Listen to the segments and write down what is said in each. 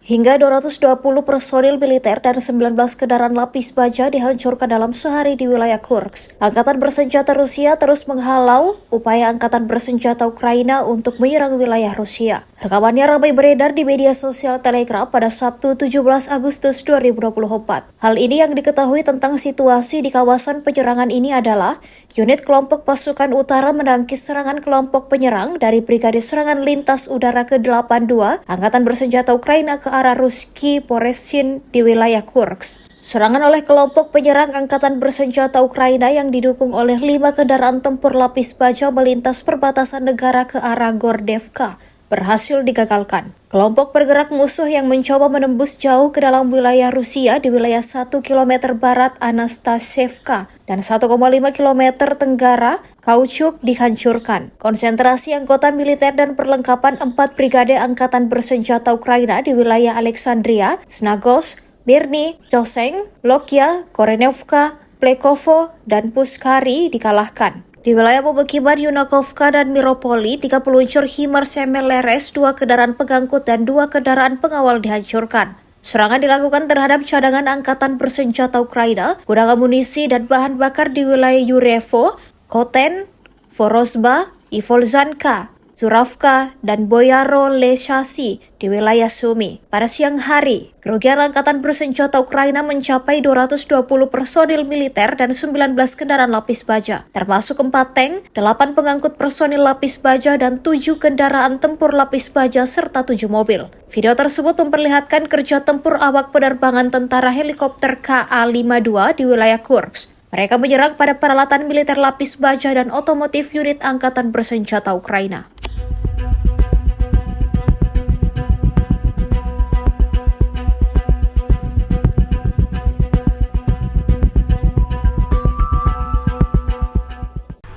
Hingga 220 personil militer dan 19 kendaraan lapis baja dihancurkan dalam sehari di wilayah Kursk. Angkatan bersenjata Rusia terus menghalau upaya angkatan bersenjata Ukraina untuk menyerang wilayah Rusia. Rekamannya ramai beredar di media sosial Telegram pada Sabtu 17 Agustus 2024. Hal ini yang diketahui tentang situasi di kawasan penyerangan ini adalah unit kelompok pasukan utara menangkis serangan kelompok penyerang dari Brigade Serangan Lintas Udara ke-82 Angkatan Bersenjata Ukraina ke arah Ruski Poresin di wilayah Kursk. Serangan oleh kelompok penyerang Angkatan Bersenjata Ukraina yang didukung oleh 5 kendaraan tempur lapis baja melintas perbatasan negara ke arah Gordevka berhasil digagalkan. Kelompok bergerak musuh yang mencoba menembus jauh ke dalam wilayah Rusia di wilayah 1 km barat Anastasievka dan 1,5 km tenggara Kauchuk dihancurkan. Konsentrasi anggota militer dan perlengkapan 4 brigade Angkatan Bersenjata Ukraina di wilayah Alexandria, Snagos, Mirny, Choseng, Lokia, Korenevka, Plekovo, dan Puskari dikalahkan. Di wilayah pemukiman Yunakovka dan Miropoli, 3 peluncur HIMARS MLS, 2 kendaraan pengangkut dan 2 kendaraan pengawal dihancurkan. Serangan dilakukan terhadap cadangan Angkatan Bersenjata Ukraina, gudang amunisi dan bahan bakar di wilayah Yurevo, Koten, Vorozhba, Ivolzanka, Zuravka, dan Boyaro Leshasi di wilayah Sumy. Pada siang hari, kerugian Angkatan Bersenjata Ukraina mencapai 220 personil militer dan 19 kendaraan lapis baja, termasuk 4 tank, 8 pengangkut personil lapis baja, dan 7 kendaraan tempur lapis baja, serta 7 mobil. Video tersebut memperlihatkan kerja tempur awak penerbangan tentara helikopter Ka-52 di wilayah Kursk. Mereka menyerang pada peralatan militer lapis baja dan otomotif unit Angkatan Bersenjata Ukraina.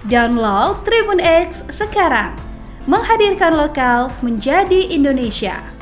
Download Tribun X sekarang, menghadirkan lokal menjadi Indonesia.